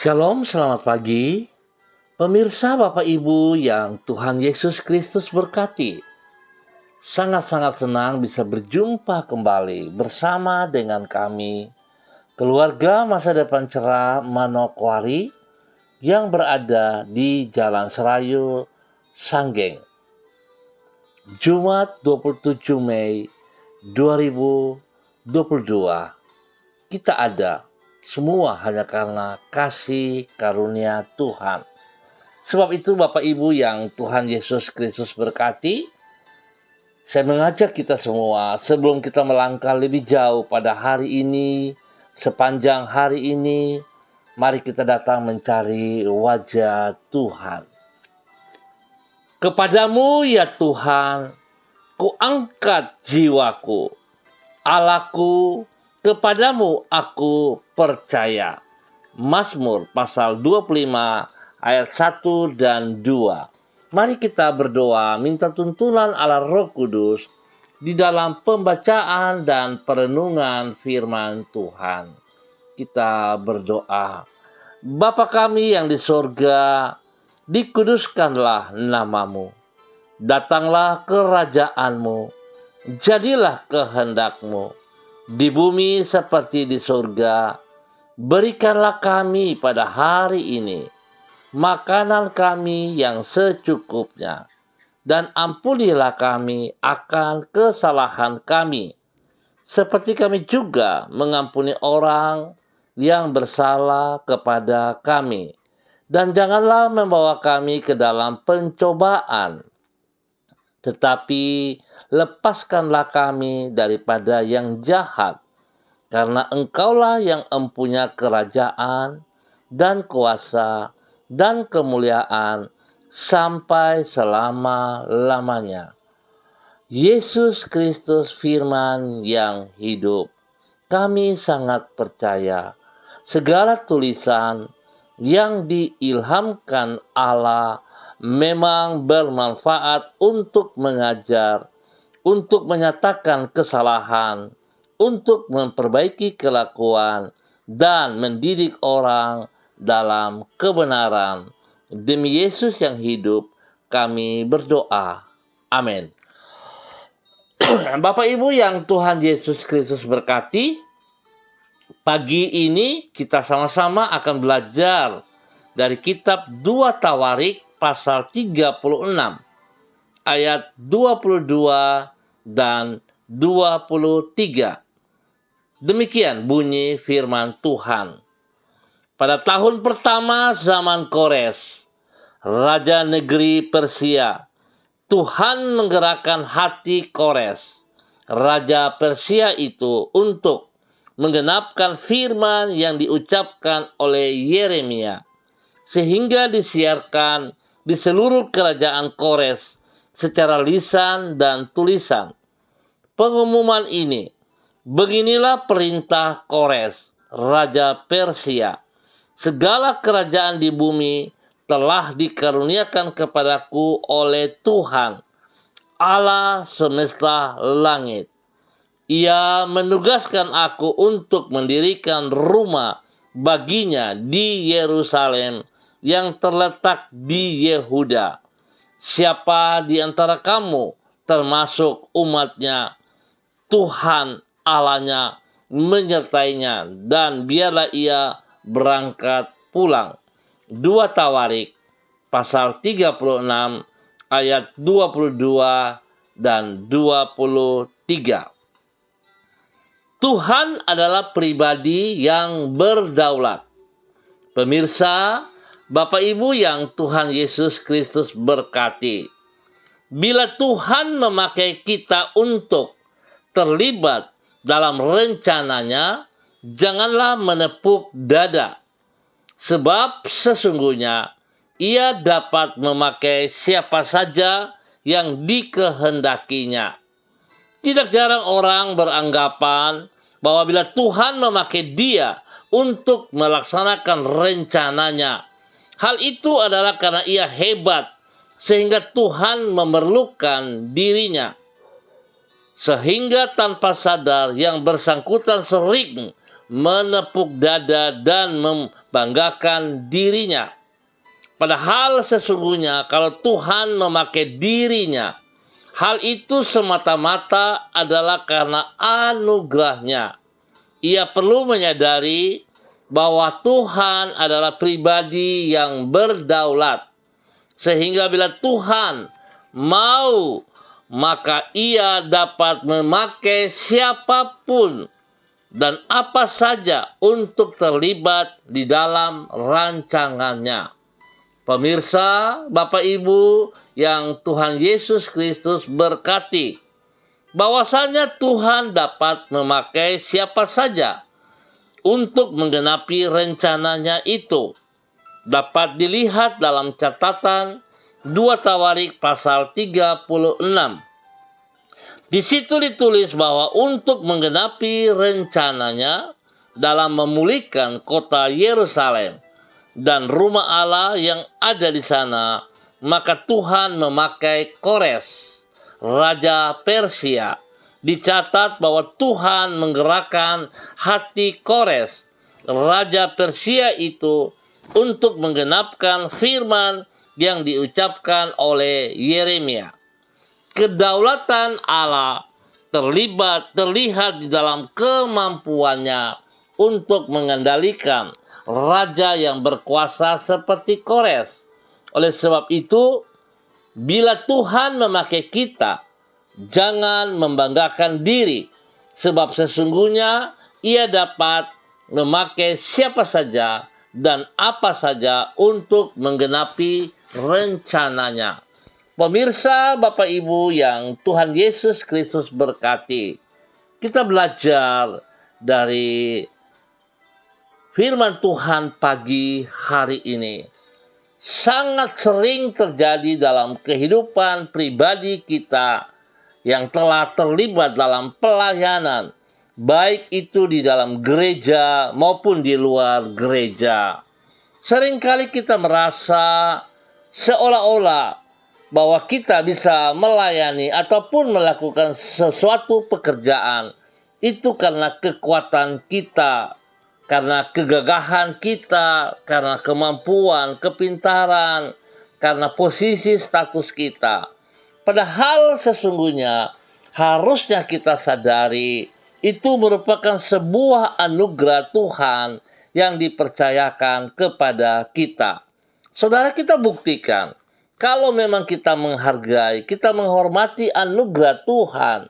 Shalom, selamat pagi. Pemirsa Bapak Ibu yang Tuhan Yesus Kristus berkati. Sangat-sangat senang bisa berjumpa kembali bersama dengan kami, keluarga Masa Depan Cerah Manokwari yang berada di Jalan Serayu, Sanggeng. Jumat 27 Mei 2022. Kita ada semua hanya karena kasih karunia Tuhan. Sebab itu Bapak Ibu yang Tuhan Yesus Kristus berkati, saya mengajak kita semua sebelum kita melangkah lebih jauh pada hari ini, sepanjang hari ini, mari kita datang mencari wajah Tuhan. Kepadamu ya Tuhan, kuangkat jiwaku, Allahku, kepadamu aku percaya. Mazmur pasal 25 ayat 1 dan 2. Mari kita berdoa minta tuntunan Allah Roh Kudus di dalam pembacaan dan perenungan firman Tuhan. Kita berdoa. Bapa kami yang di sorga, dikuduskanlah namamu. Datanglah kerajaanmu, jadilah kehendakmu di bumi seperti di surga. Berikanlah kami pada hari ini makanan kami yang secukupnya, dan ampunilah kami akan kesalahan kami, seperti kami juga mengampuni orang yang bersalah kepada kami. Dan janganlah membawa kami ke dalam pencobaan, tetapi lepaskanlah kami daripada yang jahat, karena Engkaulah yang empunya kerajaan dan kuasa dan kemuliaan sampai selama-lamanya. Yesus Kristus firman yang hidup, kami sangat percaya segala tulisan yang diilhamkan Allah memang bermanfaat untuk mengajar, untuk menyatakan kesalahan, untuk memperbaiki kelakuan, dan mendidik orang dalam kebenaran. Demi Yesus yang hidup, kami berdoa. Amin. Bapak Ibu yang Tuhan Yesus Kristus berkati, pagi ini kita sama-sama akan belajar dari kitab 2 Tawarik pasal 36 ayat 22 dan 23. Demikian bunyi firman Tuhan. Pada tahun pertama zaman Kores, raja negeri Persia, Tuhan menggerakkan hati Kores, raja Persia itu, untuk menggenapkan firman yang diucapkan oleh Yeremia, sehingga disiarkan di seluruh kerajaan Kores secara lisan dan tulisan. Pengumuman ini, beginilah perintah Kores, raja Persia. Segala kerajaan di bumi telah dikaruniakan kepadaku oleh Tuhan, Allah semesta langit. Ia menugaskan aku untuk mendirikan rumah baginya di Yerusalem yang terletak di Yehuda. Siapa di antara kamu, termasuk umatnya, Tuhan Allahnya menyertainya, dan biarlah ia berangkat pulang. 2 Tawarik pasal 36 ayat 22 dan 23. Tuhan adalah pribadi yang berdaulat. Pemirsa, Bapak Ibu yang Tuhan Yesus Kristus berkati, bila Tuhan memakai kita untuk terlibat dalam rencananya, janganlah menepuk dada. Sebab sesungguhnya Ia dapat memakai siapa saja yang dikehendakinya. Tidak jarang orang beranggapan bahwa bila Tuhan memakai dia untuk melaksanakan rencananya, hal itu adalah karena ia hebat, sehingga Tuhan memerlukan dirinya. Sehingga tanpa sadar yang bersangkutan sering menepuk dada dan membanggakan dirinya. Padahal sesungguhnya kalau Tuhan memakai dirinya, hal itu semata-mata adalah karena anugerahnya. Ia perlu menyadari bahwa Tuhan adalah pribadi yang berdaulat. Sehingga bila Tuhan mau, maka ia dapat memakai siapapun dan apa saja untuk terlibat di dalam rancangannya. Pemirsa, Bapak Ibu yang Tuhan Yesus Kristus berkati, bahwasanya Tuhan dapat memakai siapa saja untuk menggenapi rencananya itu. Dapat dilihat dalam catatan 2 Tawarik pasal 36. Di situ ditulis bahwa untuk menggenapi rencananya dalam memulihkan kota Yerusalem dan rumah Allah yang ada di sana, maka Tuhan memakai Kores, raja Persia. Dicatat bahwa Tuhan menggerakkan hati Kores, raja Persia itu, untuk menggenapkan firman yang diucapkan oleh Yeremia. Kedaulatan Allah terlihat di dalam kemampuannya untuk mengendalikan raja yang berkuasa seperti Kores. Oleh sebab itu, bila Tuhan memakai kita, jangan membanggakan diri, sebab sesungguhnya ia dapat memakai siapa saja dan apa saja untuk menggenapi rencananya. Pemirsa, Bapak Ibu yang Tuhan Yesus Kristus berkati, kita belajar dari firman Tuhan pagi hari ini. Sangat sering terjadi dalam kehidupan pribadi kita yang telah terlibat dalam pelayanan, baik itu di dalam gereja maupun di luar gereja. Seringkali kita merasa seolah-olah bahwa kita bisa melayani ataupun melakukan sesuatu pekerjaan itu karena kekuatan kita, karena kegagahan kita, karena kemampuan, kepintaran, karena posisi status kita. Padahal sesungguhnya harusnya kita sadari itu merupakan sebuah anugerah Tuhan yang dipercayakan kepada kita. Saudara, kita buktikan, kalau memang kita menghargai, kita menghormati anugerah Tuhan,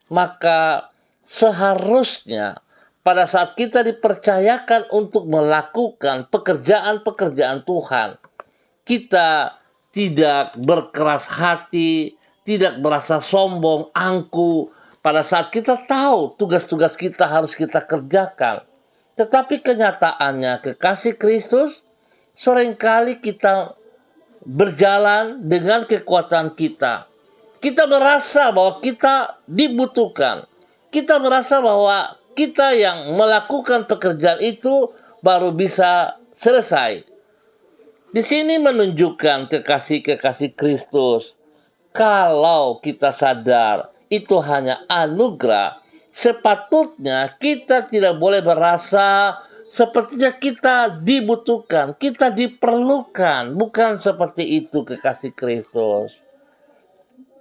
maka seharusnya pada saat kita dipercayakan untuk melakukan pekerjaan-pekerjaan Tuhan, kita tidak berkeras hati, tidak merasa sombong, angkuh, pada saat kita tahu tugas-tugas kita harus kita kerjakan. Tetapi kenyataannya, kekasih Kristus, seringkali kita berjalan dengan kekuatan kita. Kita merasa bahwa kita dibutuhkan. Kita merasa bahwa kita yang melakukan pekerjaan itu baru bisa selesai. Di sini menunjukkan kekasih-kekasih Kristus. Kalau kita sadar itu hanya anugerah, sepatutnya kita tidak boleh merasa sepertinya kita dibutuhkan, kita diperlukan. Bukan seperti itu, kekasih Kristus.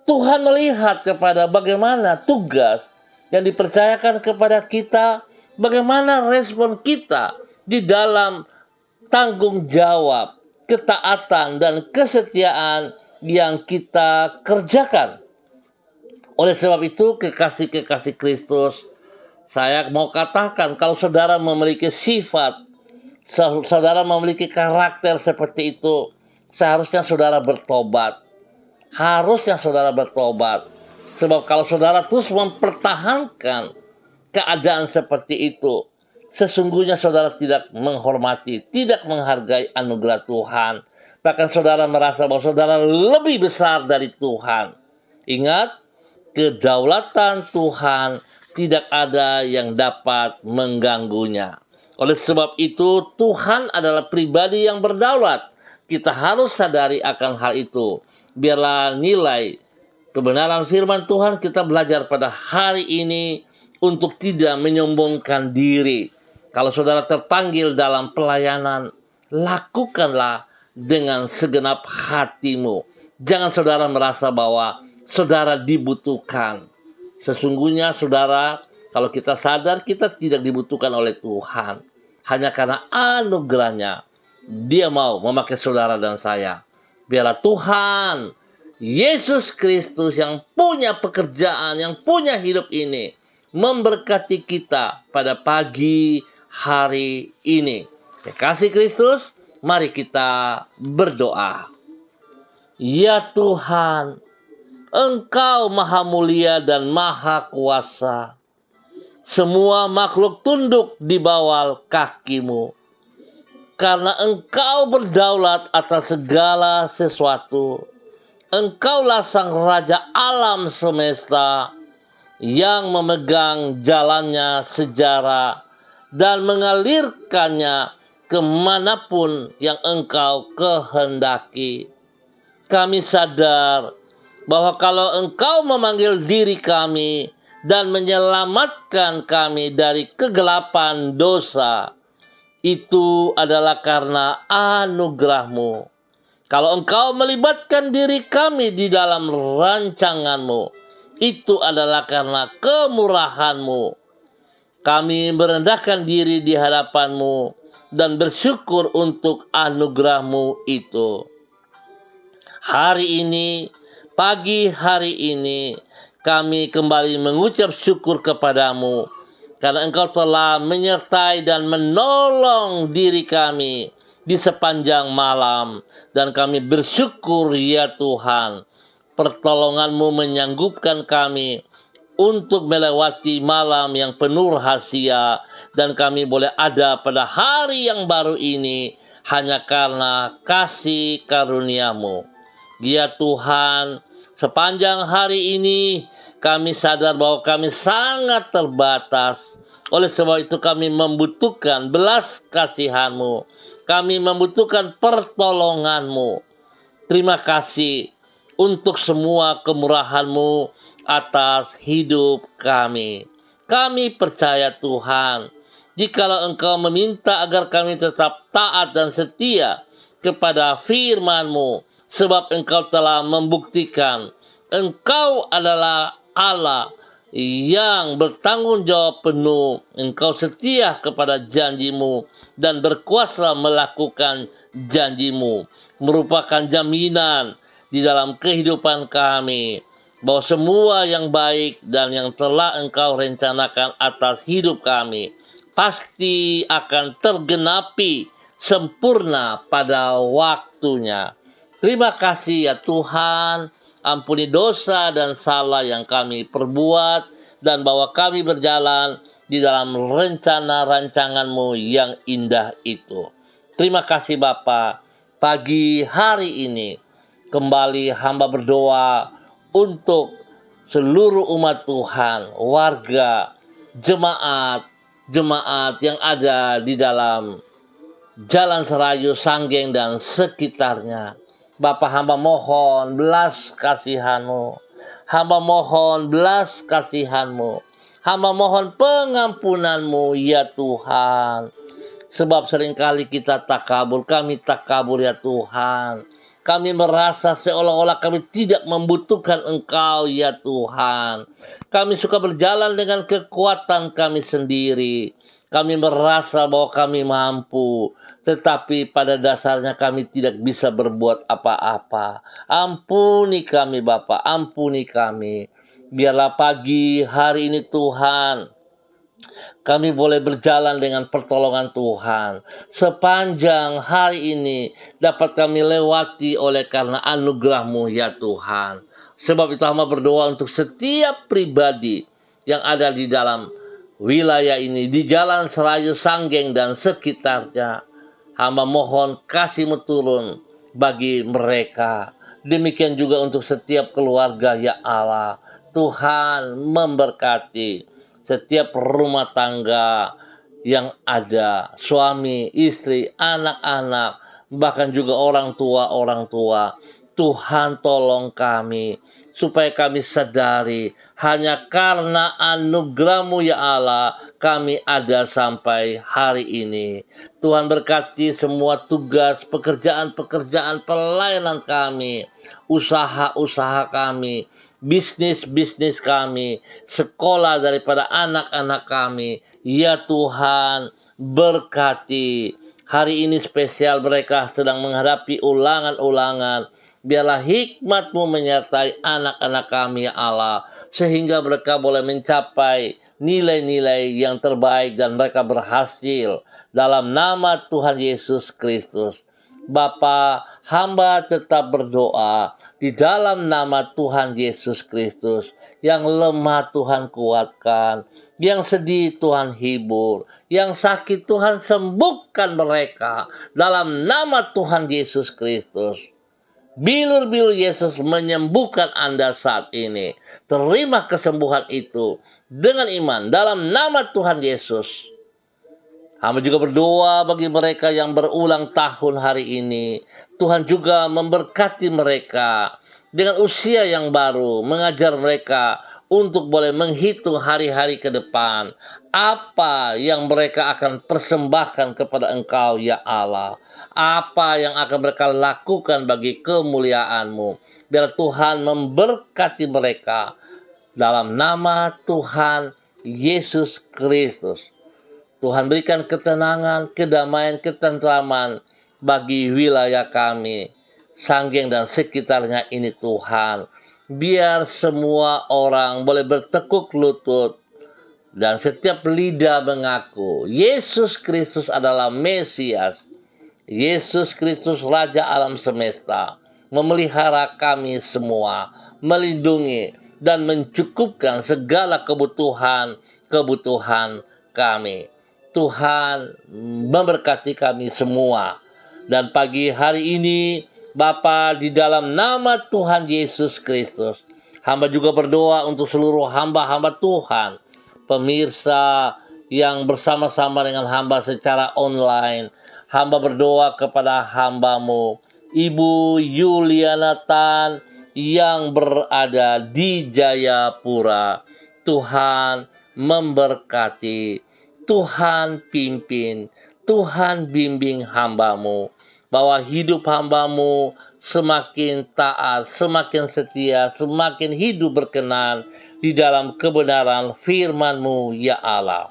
Tuhan melihat kepada bagaimana tugas yang dipercayakan kepada kita, bagaimana respon kita di dalam tanggung jawab, ketaatan, dan kesetiaan yang kita kerjakan. Oleh sebab itu, kekasih-kekasih Kristus, saya mau katakan, kalau saudara memiliki sifat, saudara memiliki karakter seperti itu, seharusnya saudara bertobat. Harusnya saudara bertobat. Sebab kalau saudara terus mempertahankan keadaan seperti itu, sesungguhnya saudara tidak menghormati, tidak menghargai anugerah Tuhan. Bahkan saudara merasa bahwa saudara lebih besar dari Tuhan. Ingat, kedaulatan Tuhan tidak ada yang dapat mengganggunya. Oleh sebab itu, Tuhan adalah pribadi yang berdaulat. Kita harus sadari akan hal itu. Biarlah nilai kebenaran firman Tuhan kita belajar pada hari ini untuk tidak menyombongkan diri. Kalau saudara terpanggil dalam pelayanan, lakukanlah dengan segenap hatimu. Jangan saudara merasa bahwa saudara dibutuhkan. Sesungguhnya saudara, kalau kita sadar kita tidak dibutuhkan oleh Tuhan. Hanya karena anugerahnya, Dia mau memakai saudara dan saya. Biarlah Tuhan Yesus Kristus yang punya pekerjaan, yang punya hidup ini, memberkati kita pada pagi hari ini. Kasih Kristus, mari kita berdoa. Ya Tuhan, Engkau maha mulia dan maha kuasa. Semua makhluk tunduk di bawah kaki-Mu. Karena Engkau berdaulat atas segala sesuatu. Engkaulah sang Raja alam semesta yang memegang jalannya sejarah dan mengalirkannya kemanapun yang Engkau kehendaki. Kami sadar bahwa kalau Engkau memanggil diri kami dan menyelamatkan kami dari kegelapan dosa, itu adalah karena anugerah-Mu. Kalau Engkau melibatkan diri kami di dalam rancangan-Mu, itu adalah karena kemurahan-Mu. Kami merendahkan diri di hadapan-Mu dan bersyukur untuk anugerah-Mu itu. Hari ini, pagi hari ini, kami kembali mengucap syukur kepadamu karena Engkau telah menyertai dan menolong diri kami di sepanjang malam. Dan kami bersyukur ya Tuhan, pertolongan-Mu menyanggupkan kami untuk melewati malam yang penuh rahasia. Dan kami boleh ada pada hari yang baru ini hanya karena kasih karunia-Mu. Ya Tuhan, sepanjang hari ini kami sadar bahwa kami sangat terbatas. Oleh sebab itu kami membutuhkan belas kasihan-Mu. Kami membutuhkan pertolongan-Mu. Terima kasih untuk semua kemurahan-Mu atas hidup kami. Kami percaya Tuhan, jikalau Engkau meminta agar kami tetap taat dan setia kepada firman-Mu, sebab Engkau telah membuktikan Engkau adalah Allah yang bertanggung jawab penuh. Engkau setia kepada janji-Mu dan berkuasa melakukan janji-Mu. Merupakan jaminan di dalam kehidupan kami bahwa semua yang baik dan yang telah Engkau rencanakan atas hidup kami pasti akan tergenapi sempurna pada waktunya. Terima kasih ya Tuhan, ampuni dosa dan salah yang kami perbuat, dan bawa kami berjalan di dalam rencana rancangan-Mu yang indah itu. Terima kasih Bapa. Pagi hari ini kembali hamba berdoa untuk seluruh umat Tuhan, warga, jemaat yang ada di dalam Jalan Serayu, Sanggeng, dan sekitarnya. Bapa, hamba mohon belas kasihan-Mu. Hamba mohon belas kasihan-Mu. Hamba mohon pengampunan-Mu ya Tuhan. Sebab seringkali kita takabur, kami takabur ya Tuhan. Kami merasa seolah-olah kami tidak membutuhkan Engkau ya Tuhan. Kami suka berjalan dengan kekuatan kami sendiri. Kami merasa bahwa kami mampu, tetapi pada dasarnya kami tidak bisa berbuat apa-apa. Ampuni kami Bapa, ampuni kami. Biarlah pagi hari ini Tuhan, kami boleh berjalan dengan pertolongan Tuhan. Sepanjang hari ini dapat kami lewati oleh karena anugerah-Mu ya Tuhan. Sebab itu hamba berdoa untuk setiap pribadi yang ada di dalam wilayah ini, di Jalan Serayu, Sanggeng, dan sekitarnya. Hamba mohon kasih-Mu turun bagi mereka. Demikian juga untuk setiap keluarga ya Allah. Tuhan memberkati setiap rumah tangga yang ada, suami, istri, anak-anak, bahkan juga orang tua. Tuhan tolong kami. supaya kami sadari hanya karena anugerah-Mu ya Allah kami ada sampai hari ini. Tuhan berkati semua tugas, pekerjaan-pekerjaan pelayanan kami, usaha-usaha kami, bisnis-bisnis kami, sekolah daripada anak-anak kami. Ya Tuhan, berkati. Hari ini spesial mereka sedang menghadapi ulangan-ulangan. Biarlah hikmat-Mu menyertai anak-anak kami ya Allah, sehingga mereka boleh mencapai nilai-nilai yang terbaik dan mereka berhasil dalam nama Tuhan Yesus Kristus. Bapa, hamba tetap berdoa di dalam nama Tuhan Yesus Kristus. Yang lemah Tuhan kuatkan, yang sedih Tuhan hibur, yang sakit Tuhan sembuhkan mereka dalam nama Tuhan Yesus Kristus. Bilur-bilur Yesus menyembuhkan Anda saat ini. Terima kesembuhan itu dengan iman dalam nama Tuhan Yesus. Hamba juga berdoa bagi mereka yang berulang tahun hari ini. Tuhan juga memberkati mereka dengan usia yang baru, mengajar mereka untuk boleh menghitung hari-hari ke depan. Apa yang mereka akan persembahkan kepada Engkau ya Allah. Apa yang akan mereka lakukan bagi kemuliaan-Mu. Biar Tuhan memberkati mereka dalam nama Tuhan Yesus Kristus. Tuhan berikan ketenangan, kedamaian, ketentraman bagi wilayah kami, Sanggeng dan sekitarnya ini Tuhan. Biar semua orang boleh bertekuk lutut dan setiap lidah mengaku Yesus Kristus adalah Mesias. Yesus Kristus Raja alam semesta, memelihara kami semua, melindungi dan mencukupkan segala kebutuhan kami. Tuhan memberkati kami semua. Dan pagi hari ini, Bapa, di dalam nama Tuhan Yesus Kristus, hamba juga berdoa untuk seluruh hamba-hamba Tuhan, pemirsa yang bersama-sama dengan hamba secara online. Hamba berdoa kepada hamba-Mu, Ibu Yuliana Tan yang berada di Jayapura. Tuhan memberkati, Tuhan pimpin, Tuhan bimbing hamba-Mu, bahwa hidup hamba-Mu semakin taat, semakin setia, semakin hidup berkenan di dalam kebenaran firman-Mu ya Allah.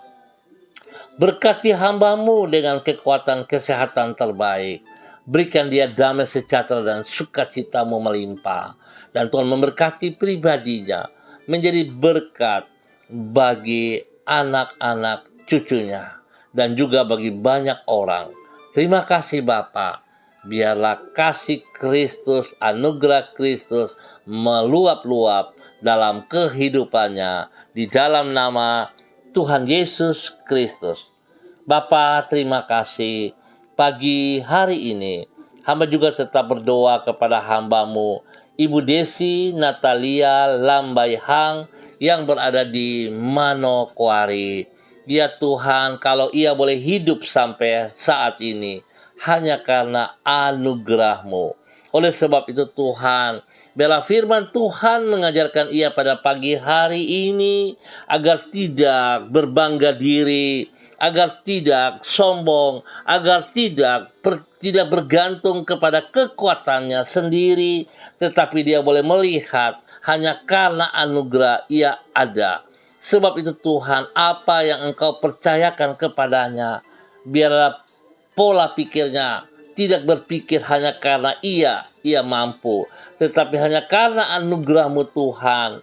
Berkati hamba-Mu dengan kekuatan kesehatan terbaik. Berikan dia damai sejahtera dan sukacita-Mu melimpah. Dan Tuhan memberkati pribadinya menjadi berkat bagi anak-anak cucunya. Dan juga bagi banyak orang. Terima kasih Bapa. Biarlah kasih Kristus, anugerah Kristus meluap-luap dalam kehidupannya. Di dalam nama Tuhan Yesus Kristus. Bapa, terima kasih. Pagi hari ini, hamba juga tetap berdoa kepada hamba-Mu, Ibu Desi Natalia Lambai Hang, yang berada di Manokwari. Ya Tuhan, kalau ia boleh hidup sampai saat ini, hanya karena anugerah-Mu. Oleh sebab itu Tuhan, biarlah firman Tuhan mengajarkan ia pada pagi hari ini agar tidak berbangga diri, agar tidak sombong, agar tidak bergantung kepada kekuatannya sendiri, tetapi dia boleh melihat hanya karena anugerah ia ada. Sebab itu Tuhan, apa yang Engkau percayakan kepadanya, biarlah pola pikirnya tidak berpikir hanya karena ia mampu, tetapi hanya karena anugerah-Mu Tuhan,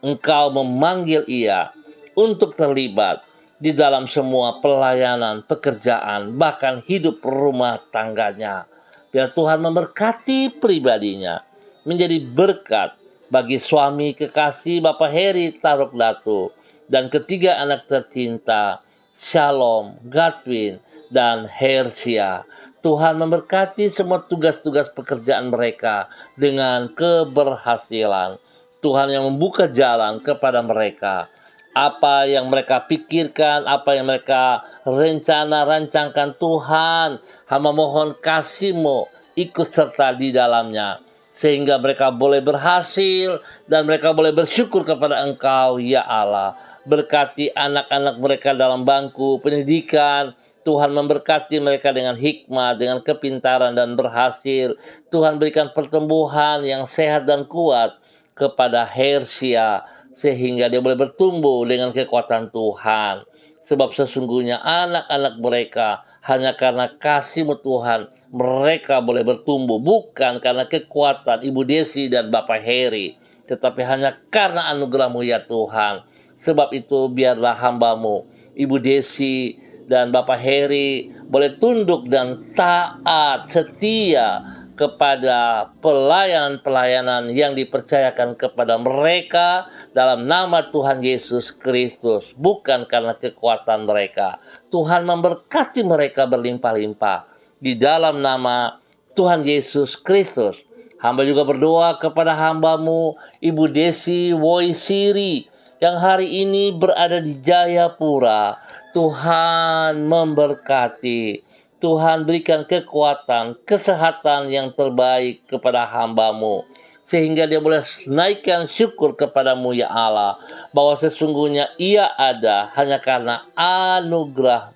Engkau memanggil ia untuk terlibat di dalam semua pelayanan, pekerjaan, bahkan hidup rumah tangganya. Biar Tuhan memberkati pribadinya, menjadi berkat bagi suami kekasih Bapak Heri Taruk Datu, dan ketiga anak tercinta, Shalom, Godwin, dan Hersia. Tuhan memberkati semua tugas-tugas pekerjaan mereka dengan keberhasilan. Tuhan yang membuka jalan kepada mereka. Apa yang mereka pikirkan, apa yang mereka rancangkan Tuhan, hamba mohon kasih-Mu ikut serta di dalamnya. sehingga mereka boleh berhasil dan mereka boleh bersyukur kepada Engkau, ya Allah. Berkati anak-anak mereka dalam bangku pendidikan. Tuhan memberkati mereka dengan hikmat, dengan kepintaran dan berhasil. Tuhan berikan pertumbuhan yang sehat dan kuat kepada Hersia, sehingga dia boleh bertumbuh dengan kekuatan Tuhan. Sebab sesungguhnya anak-anak mereka hanya karena kasih-Mu Tuhan, mereka boleh bertumbuh. Bukan karena kekuatan Ibu Desi dan Bapak Heri, tetapi hanya karena anugerah-Mu ya Tuhan. Sebab itu biarlah hamba-Mu, Ibu Desi dan Bapak Heri, boleh tunduk dan taat setia kepada pelayanan-pelayanan yang dipercayakan kepada mereka dalam nama Tuhan Yesus Kristus. Bukan karena kekuatan mereka. Tuhan memberkati mereka berlimpah-limpah di dalam nama Tuhan Yesus Kristus. Hamba juga berdoa kepada hamba-Mu, Ibu Desi Woisiri, yang hari ini berada di Jayapura. Tuhan memberkati. Tuhan berikan kekuatan, kesehatan yang terbaik kepada hamba-Mu, sehingga dia boleh naikkan syukur kepada-Mu ya Allah, bahwa sesungguhnya ia ada hanya karena anugerah,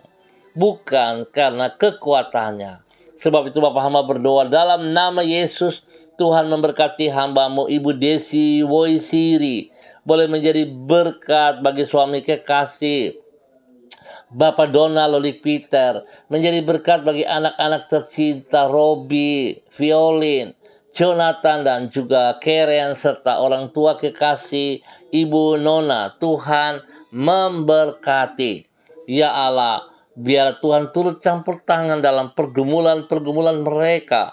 bukan karena kekuatannya. Sebab itu Bapak hamba berdoa dalam nama Yesus, Tuhan memberkati hamba-Mu Ibu Desi Woisiri, boleh menjadi berkat bagi suami kekasih Bapak Donald Lolik Peter, menjadi berkat bagi anak-anak tercinta Robi, Violin, Jonathan, dan juga Karen, serta orang tua kekasih Ibu Nona. Tuhan memberkati. Ya Allah, biar Tuhan turut campur tangan dalam pergumulan-pergumulan mereka,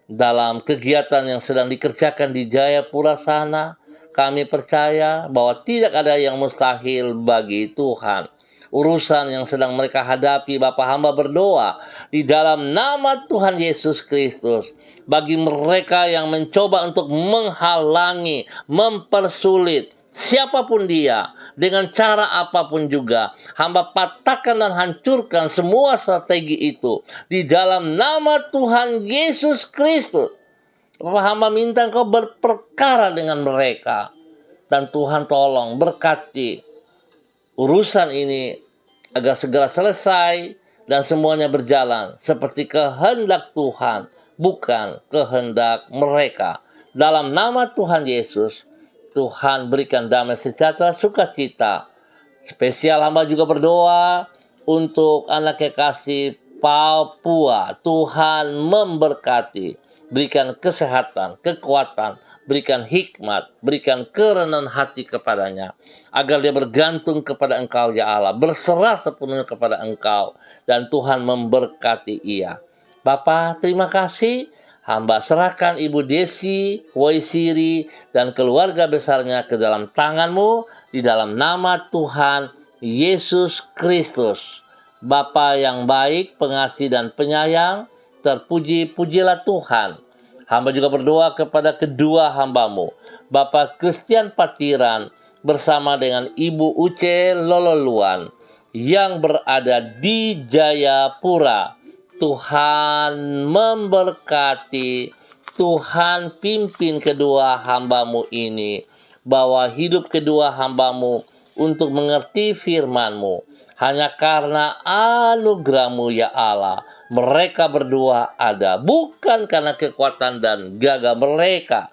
dalam kegiatan yang sedang dikerjakan di Jayapura sana. Kami percaya bahwa tidak ada yang mustahil bagi Tuhan. Urusan yang sedang mereka hadapi, Bapak hamba berdoa di dalam nama Tuhan Yesus Kristus, bagi mereka yang mencoba untuk menghalangi, mempersulit siapapun dia, dengan cara apapun juga, hamba patahkan dan hancurkan semua strategi itu di dalam nama Tuhan Yesus Kristus. Bapak hamba minta Engkau berperkara dengan mereka, dan Tuhan tolong berkati urusan ini agar segera selesai dan semuanya berjalan seperti kehendak Tuhan, bukan kehendak mereka. Dalam nama Tuhan Yesus, Tuhan berikan damai sejahtera, sukacita. Spesial hamba juga berdoa untuk anak kekasih Papua. Tuhan memberkati, berikan kesehatan, kekuatan, berikan hikmat, berikan kerenan hati kepadanya, agar dia bergantung kepada Engkau ya Allah, berserah sepenuhnya kepada Engkau, dan Tuhan memberkati ia. Bapa, terima kasih. Hamba serahkan Ibu Desi Woisiri dan keluarga besarnya ke dalam tangan-Mu, di dalam nama Tuhan Yesus Kristus. Bapa yang baik, pengasih dan penyayang, terpuji-pujilah Tuhan. Hamba juga berdoa kepada kedua hamba-Mu, Bapak Christian Patiran bersama dengan Ibu Uce Lololuan yang berada di Jayapura. Tuhan memberkati, Tuhan pimpin kedua hamba-Mu ini, bawa hidup kedua hamba-Mu untuk mengerti firman-Mu. Hanya karena anugerah-Mu ya Allah, mereka berdua ada, bukan karena kekuatan dan gagah mereka.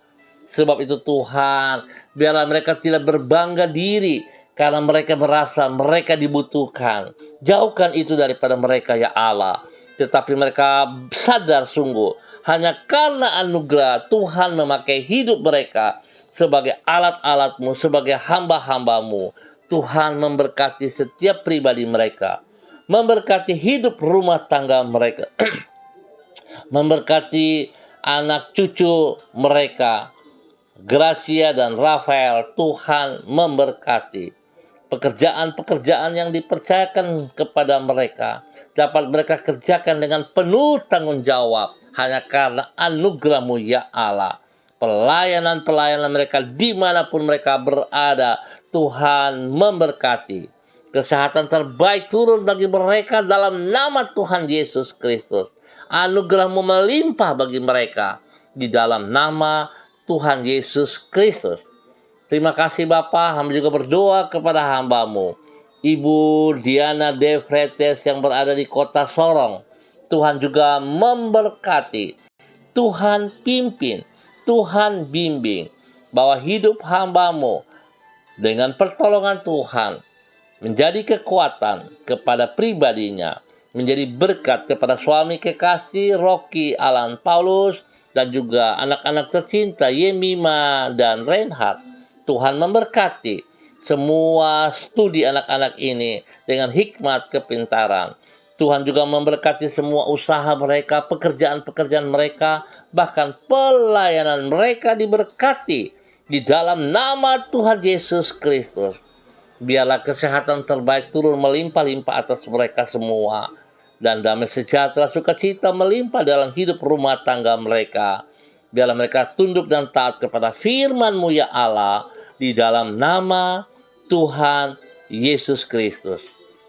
Sebab itu Tuhan, biarlah mereka tidak berbangga diri karena mereka merasa mereka dibutuhkan. Jauhkan itu daripada mereka ya Allah. Tetapi mereka sadar sungguh, hanya karena anugerah Tuhan memakai hidup mereka sebagai alat-alat-Mu, sebagai hamba-hamba-Mu. Tuhan memberkati setiap pribadi mereka, memberkati hidup rumah tangga mereka, memberkati anak cucu mereka, Gracia dan Rafael. Tuhan memberkati pekerjaan-pekerjaan yang dipercayakan kepada mereka, dapat mereka kerjakan dengan penuh tanggung jawab, hanya karena anugerah-Mu ya Allah. Pelayanan-pelayanan mereka dimanapun mereka berada, Tuhan memberkati. Kesehatan terbaik turun bagi mereka dalam nama Tuhan Yesus Kristus. Anugerah-Mu melimpah bagi mereka di dalam nama Tuhan Yesus Kristus. Terima kasih Bapa, hamba juga berdoa kepada hamba-Mu, Ibu Diana De Vretes yang berada di kota Sorong. Tuhan juga memberkati, Tuhan pimpin, Tuhan bimbing, bahwa hidup hamba-Mu dengan pertolongan Tuhan menjadi kekuatan kepada pribadinya, menjadi berkat kepada suami kekasih Rocky Alan Paulus, dan juga anak-anak tercinta Yemima dan Reinhard. Tuhan memberkati semua studi anak-anak ini dengan hikmat kepintaran. Tuhan juga memberkati semua usaha mereka, pekerjaan-pekerjaan mereka, bahkan pelayanan mereka diberkati di dalam nama Tuhan Yesus Kristus. Biarlah kesehatan terbaik turun melimpah-limpah atas mereka semua, dan damai sejahtera sukacita melimpah dalam hidup rumah tangga mereka. Biarlah mereka tunduk dan taat kepada firman-Mu ya Allah, di dalam nama Tuhan Yesus Kristus.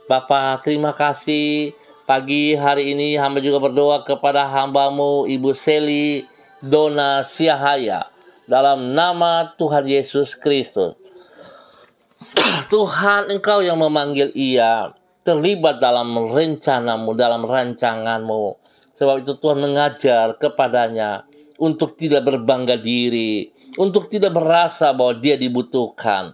Bapa, terima kasih. Pagi hari ini hamba juga berdoa kepada hamba-Mu Ibu Seli Dona Siahaya, dalam nama Tuhan Yesus Kristus. Tuhan, Engkau yang memanggil ia terlibat dalam rencana-Mu, dalam rancangan-Mu. Sebab itu Tuhan mengajar kepadanya untuk tidak berbangga diri, untuk tidak merasa bahwa dia dibutuhkan,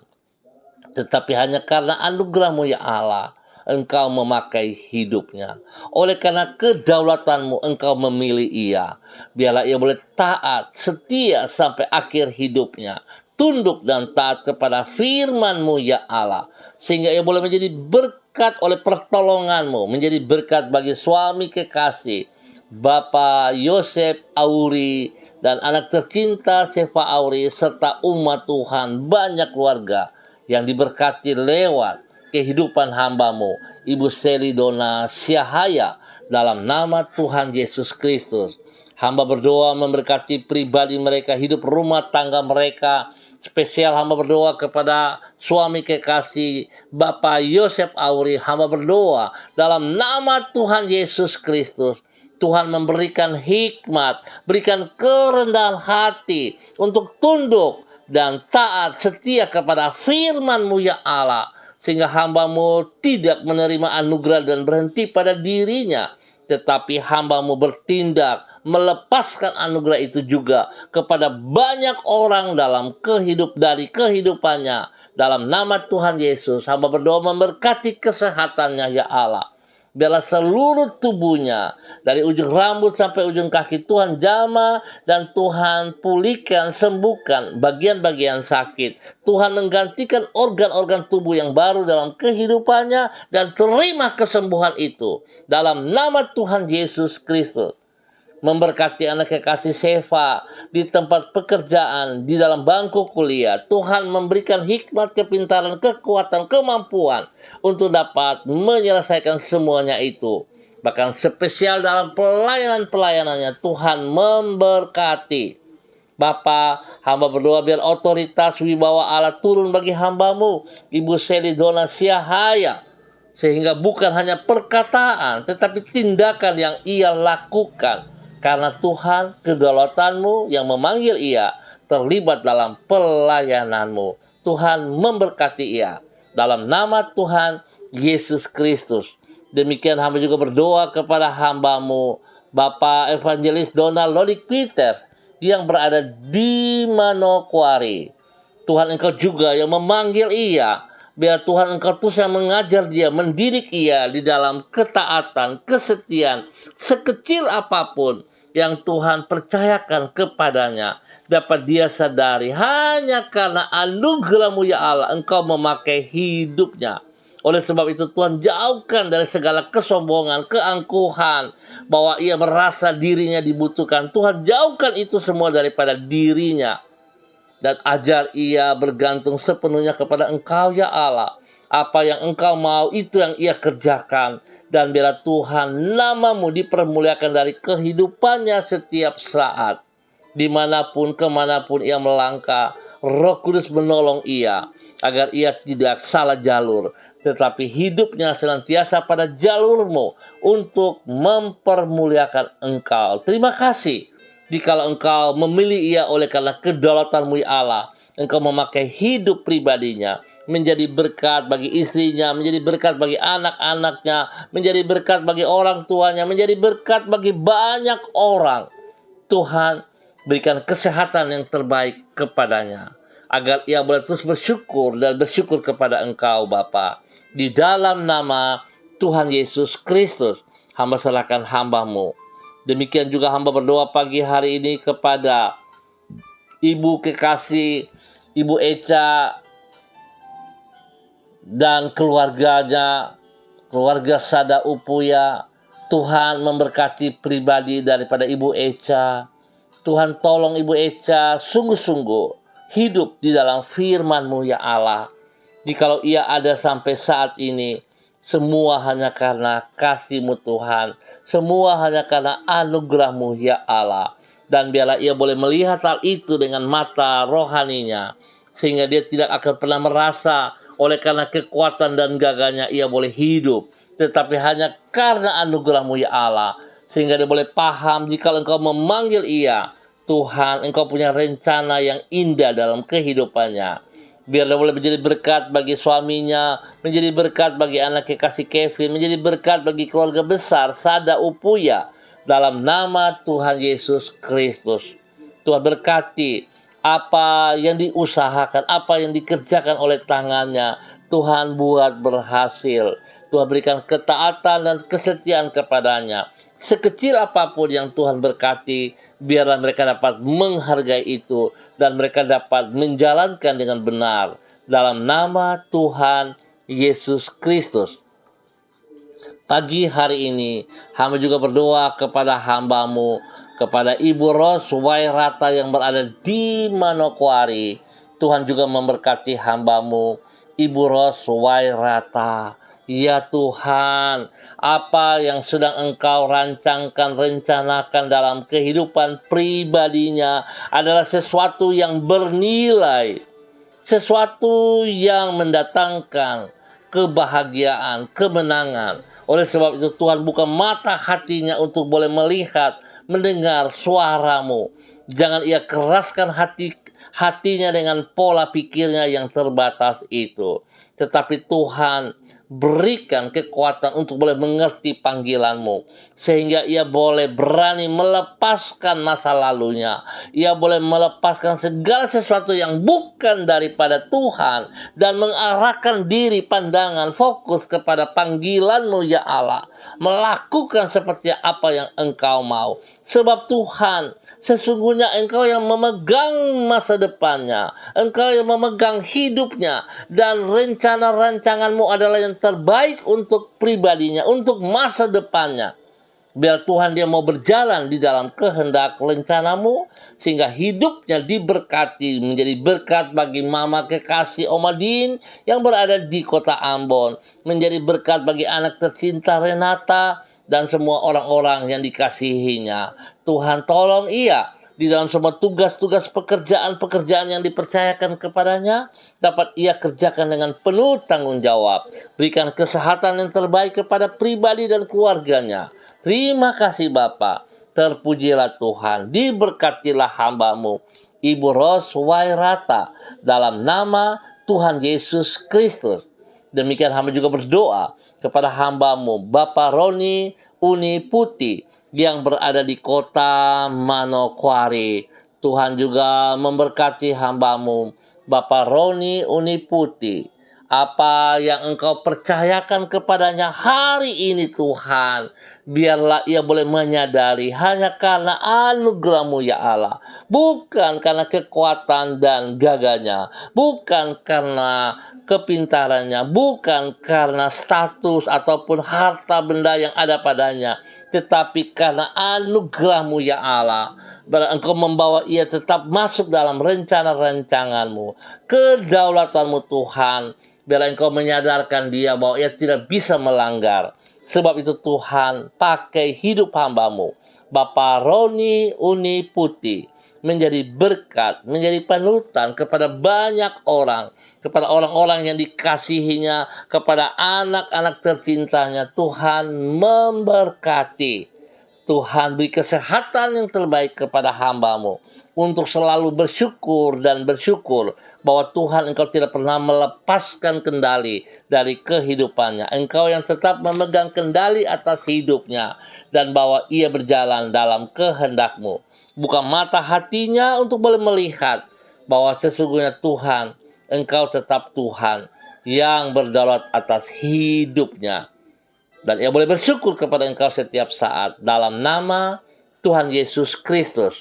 tetapi hanya karena anugerah-Mu ya Allah, Engkau memakai hidupnya. Oleh karena kedaulatan-Mu, Engkau memilih ia. Biarlah ia boleh taat, setia sampai akhir hidupnya, tunduk dan taat kepada firman-Mu ya Allah, sehingga ia boleh menjadi berkat oleh pertolongan-Mu, menjadi berkat bagi suami kekasih Bapak Yosef Auri dan anak tercinta Sefa Auri, serta umat Tuhan, banyak keluarga yang diberkati lewat kehidupan hamba-Mu Ibu Seli Dona Siahaya, dalam nama Tuhan Yesus Kristus. Hamba berdoa memberkati pribadi mereka, hidup rumah tangga mereka. Spesial hamba berdoa kepada suami kekasih Bapak Yosef Auri. Hamba berdoa dalam nama Tuhan Yesus Kristus, Tuhan memberikan hikmat, berikan kerendahan hati untuk tunduk dan taat setia kepada firman-Mu ya Allah, sehingga hamba-Mu tidak menerima anugerah dan berhenti pada dirinya, tetapi hamba-Mu bertindak melepaskan anugerah itu juga kepada banyak orang dalam dari kehidupannya. Dalam nama Tuhan Yesus, hamba berdoa memberkati kesehatannya ya Allah. Biarlah seluruh tubuhnya, dari ujung rambut sampai ujung kaki, Tuhan jamah dan Tuhan pulihkan, sembuhkan bagian-bagian sakit. Tuhan menggantikan organ-organ tubuh yang baru dalam kehidupannya, dan terima kesembuhan itu dalam nama Tuhan Yesus Kristus. Memberkati anak kekasih Sefa di tempat pekerjaan, di dalam bangku kuliah. Tuhan memberikan hikmat, kepintaran, kekuatan, kemampuan untuk dapat menyelesaikan semuanya itu. Bahkan spesial dalam pelayanan-pelayanannya, Tuhan memberkati. Bapa, hamba berdoa biar otoritas wibawa Allah turun bagi hamba-Mu Ibu Seli Dona Siahaya, sehingga bukan hanya perkataan, tetapi tindakan yang ia lakukan. Karena Tuhan, kedaulatan-Mu yang memanggil ia terlibat dalam pelayanan-Mu. Tuhan memberkati ia dalam nama Tuhan Yesus Kristus. Demikian hamba juga berdoa kepada hamba-Mu Bapak Evangelis Donald Lodik Peter yang berada di Manokwari. Tuhan, Engkau juga yang memanggil ia. Biar Tuhan Engkau terus yang mengajar dia, mendidik ia di dalam ketaatan, kesetiaan, sekecil apapun yang Tuhan percayakan kepadanya, dapat dia sadari hanya karena anugerah-Mu ya Allah, Engkau memakai hidupnya. Oleh sebab itu Tuhan, jauhkan dari segala kesombongan, keangkuhan, bahwa ia merasa dirinya dibutuhkan. Tuhan, jauhkan itu semua daripada dirinya, dan ajar ia bergantung sepenuhnya kepada Engkau ya Allah. Apa yang Engkau mau, itu yang ia kerjakan. Dan biarlah Tuhan, nama-Mu dipermuliakan dari kehidupannya setiap saat. Dimanapun, kemanapun ia melangkah, Roh Kudus menolong ia, agar ia tidak salah jalur, tetapi hidupnya senantiasa pada jalur-Mu untuk mempermuliakan Engkau. Terima kasih. Jikalau engkau memilih ia oleh karena kedaulatanmu ya Allah, engkau memakai hidup pribadinya menjadi berkat bagi istrinya, menjadi berkat bagi anak-anaknya, menjadi berkat bagi orang tuanya, menjadi berkat bagi banyak orang. Tuhan, berikan kesehatan yang terbaik kepadanya, agar ia boleh terus bersyukur dan bersyukur kepada Engkau Bapa. Di dalam nama Tuhan Yesus Kristus, hamba serahkan hamba-Mu. Demikian juga hamba berdoa pagi hari ini kepada Ibu kekasih, Ibu Eca dan keluarganya, keluarga Sada Upuya. Tuhan memberkati pribadi daripada Ibu Eca. Tuhan tolong Ibu Eca sungguh-sungguh hidup di dalam firman-Mu ya Allah. Jikalau ia ada sampai saat ini, semua hanya karena kasih-Mu Tuhan. Semua hanya karena anugerah-Mu ya Allah. Dan biarlah ia boleh melihat hal itu dengan mata rohaninya, sehingga dia tidak akan pernah merasa oleh karena kekuatan dan gagahnya ia boleh hidup, tetapi hanya karena anugerah-Mu ya Allah. Sehingga dia boleh paham jika Engkau memanggil ia, Tuhan, Engkau punya rencana yang indah dalam kehidupannya. Biar dia boleh menjadi berkat bagi suaminya, menjadi berkat bagi anak kekasih Kevin, menjadi berkat bagi keluarga besar Sada Upuya. Dalam nama Tuhan Yesus Kristus. Tuhan berkati apa yang diusahakan, apa yang dikerjakan oleh tangannya, Tuhan buat berhasil. Tuhan berikan ketaatan dan kesetiaan kepadanya. Sekecil apapun yang Tuhan berkati, biarlah mereka dapat menghargai itu dan mereka dapat menjalankan dengan benar. Dalam nama Tuhan Yesus Kristus. Pagi hari ini, hamba juga berdoa kepada hamba-Mu, kepada Ibu Ros Wairata yang berada di Manokwari. Tuhan juga memberkati hamba-Mu, Ibu Ros Wairata. Ya Tuhan, apa yang sedang Engkau rancangkan, rencanakan dalam kehidupan pribadinya adalah sesuatu yang bernilai, sesuatu yang mendatangkan kebahagiaan, kemenangan. Oleh sebab itu Tuhan buka mata hatinya untuk boleh melihat, mendengar suara-Mu. Jangan ia keraskan hatinya dengan pola pikirnya yang terbatas itu. Tetapi Tuhan berikan kekuatan untuk boleh mengerti panggilan-Mu, sehingga ia boleh berani melepaskan masa lalunya. Ia boleh melepaskan segala sesuatu yang bukan daripada Tuhan dan mengarahkan diri, pandangan, fokus kepada panggilan-Mu ya Allah. Melakukan seperti apa yang Engkau mau. Sebab Tuhan, sesungguhnya Engkau yang memegang masa depannya. Engkau yang memegang hidupnya. Dan rencana-rancangan-Mu adalah yang terbaik untuk pribadinya, untuk masa depannya. Biar Tuhan dia mau berjalan di dalam kehendak rencana-Mu, sehingga hidupnya diberkati, menjadi berkat bagi mama kekasih Omadin yang berada di kota Ambon. Menjadi berkat bagi anak tercinta Renata dan semua orang-orang yang dikasihinya. Tuhan tolong ia di dalam semua tugas-tugas pekerjaan-pekerjaan yang dipercayakan kepadanya, dapat ia kerjakan dengan penuh tanggung jawab. Berikan kesehatan yang terbaik kepada pribadi dan keluarganya. Terima kasih Bapa. Terpujilah Tuhan. Diberkatilah hamba-Mu, Ibu Ros Wairata, dalam nama Tuhan Yesus Kristus. Demikian hamba juga berdoa kepada hamba-Mu, Bapak Roni Uni Putih, yang berada di kota Manokwari. Tuhan juga memberkati hamba-Mu, Bapak Roni Uni Putih. Apa yang Engkau percayakan kepadanya hari ini Tuhan, biarlah ia boleh menyadari hanya karena anugerah-Mu ya Allah. Bukan karena kekuatan dan gagahnya, bukan karena kepintarannya, bukan karena status ataupun harta benda yang ada padanya, tetapi karena anugerah-Mu ya Allah. Biarlah Engkau membawa ia tetap masuk dalam rencana-rancangan-Mu, kedaulatan-Mu Tuhan. Biarlah Engkau menyadarkan dia bahwa ia tidak bisa melanggar. Sebab itu Tuhan, pakai hidup hamba-Mu, Bapak Roni Uni Putih, menjadi berkat, menjadi panutan kepada banyak orang, kepada orang-orang yang dikasihinya, kepada anak-anak tercintanya. Tuhan memberkati. Tuhan beri kesehatan yang terbaik kepada hamba-Mu untuk selalu bersyukur dan bersyukur bahwa Tuhan Engkau tidak pernah melepaskan kendali dari kehidupannya. Engkau yang tetap memegang kendali atas hidupnya dan bahwa ia berjalan dalam kehendak-Mu. Buka mata hatinya untuk boleh melihat bahwa sesungguhnya Tuhan, Engkau tetap Tuhan yang berdaulat atas hidupnya. Dan ia boleh bersyukur kepada Engkau setiap saat. Dalam nama Tuhan Yesus Kristus.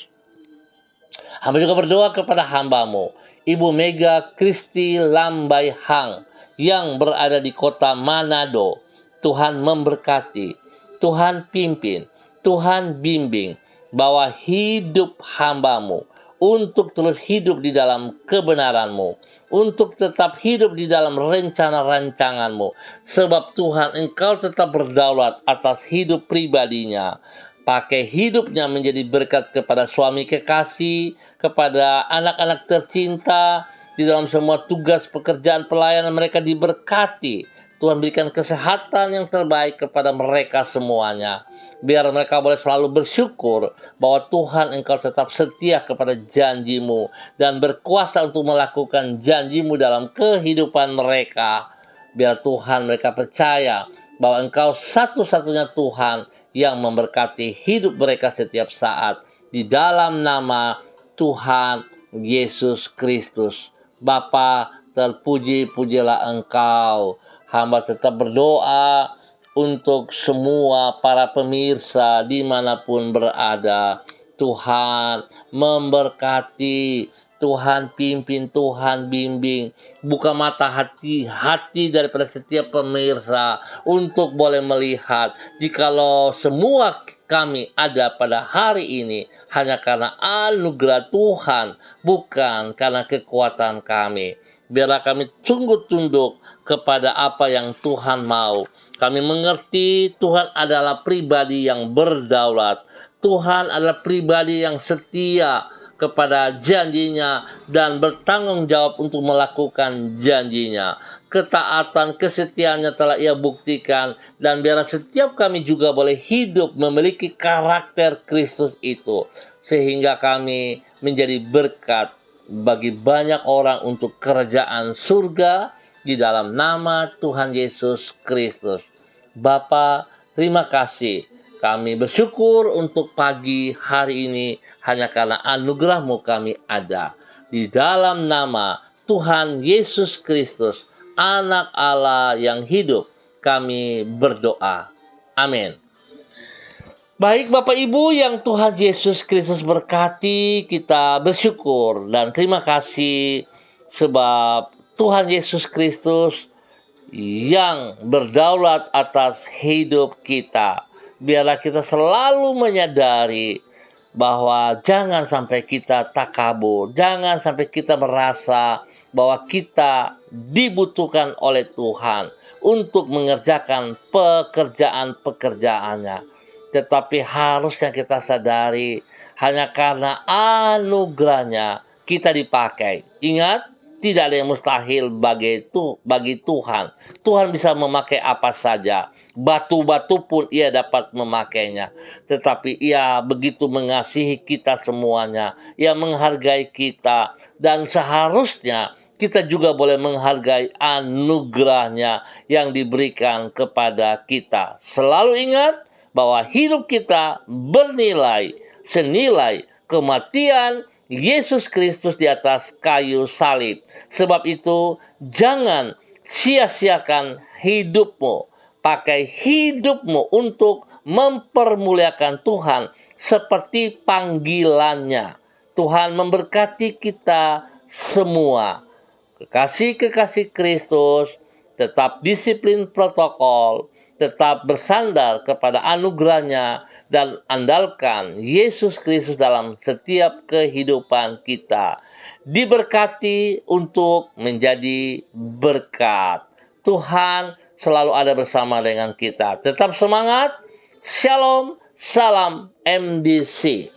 Hamba juga berdoa kepada hamba-Mu, Ibu Mega Kristi Lambai Hang, yang berada di kota Manado. Tuhan memberkati, Tuhan pimpin, Tuhan bimbing, bahwa hidup hamba-Mu untuk terus hidup di dalam kebenaran-Mu, untuk tetap hidup di dalam rencana-rancangan-Mu. Sebab Tuhan, Engkau tetap berdaulat atas hidup pribadinya. Pakai hidupnya menjadi berkat kepada suami kekasih, kepada anak-anak tercinta, di dalam semua tugas pekerjaan pelayanan mereka diberkati. Tuhan berikan kesehatan yang terbaik kepada mereka semuanya. Biar mereka boleh selalu bersyukur bahwa Tuhan Engkau tetap setia kepada janji-Mu dan berkuasa untuk melakukan janji-Mu dalam kehidupan mereka. Biar Tuhan mereka percaya bahwa Engkau satu-satunya Tuhan yang memberkati hidup mereka setiap saat. Di dalam nama Tuhan Yesus Kristus. Bapa, terpuji-pujilah Engkau. Hamba tetap berdoa untuk semua para pemirsa dimanapun berada. Tuhan memberkati, Tuhan pimpin, Tuhan bimbing. Buka mata hati daripada setiap pemirsa untuk boleh melihat jikalau semua kami ada pada hari ini hanya karena anugerah Tuhan, bukan karena kekuatan kami. Biarlah kami sungguh tunduk kepada apa yang Tuhan mau. Kami mengerti Tuhan adalah pribadi yang berdaulat. Tuhan adalah pribadi yang setia kepada janjinya dan bertanggung jawab untuk melakukan janjinya. Ketaatan, kesetiaannya telah ia buktikan, dan biarlah setiap kami juga boleh hidup memiliki karakter Kristus itu, sehingga kami menjadi berkat bagi banyak orang untuk kerajaan surga di dalam nama Tuhan Yesus Kristus. Bapa, terima kasih. Kami bersyukur untuk pagi hari ini hanya karena anugerah-Mu kami ada. Di dalam nama Tuhan Yesus Kristus, Anak Allah yang hidup, kami berdoa. Amin. Baik Bapak Ibu yang Tuhan Yesus Kristus berkati, kita bersyukur dan terima kasih sebab Tuhan Yesus Kristus yang berdaulat atas hidup kita. Biarlah kita selalu menyadari bahwa jangan sampai kita takabur, jangan sampai kita merasa bahwa kita dibutuhkan oleh Tuhan untuk mengerjakan pekerjaan-pekerjaannya. Tetapi harusnya kita sadari hanya karena anugerahnya kita dipakai. Ingat, tidak ada yang mustahil bagi Tuhan. Tuhan bisa memakai apa saja. Batu-batu pun ia dapat memakainya. Tetapi ia begitu mengasihi kita semuanya. Ia menghargai kita. Dan seharusnya kita juga boleh menghargai anugerahnya yang diberikan kepada kita. Selalu ingat bahwa hidup kita bernilai senilai kematian Yesus Kristus di atas kayu salib. Sebab itu, jangan sia-siakan hidupmu. Pakai hidupmu untuk mempermuliakan Tuhan seperti panggilannya. Tuhan memberkati kita semua. Kekasih-kekasih Kristus, tetap disiplin protokol, tetap bersandar kepada anugerahnya, dan andalkan Yesus Kristus dalam setiap kehidupan kita. Diberkati untuk menjadi berkat. Tuhan selalu ada bersama dengan kita. Tetap semangat. Shalom, salam MDC.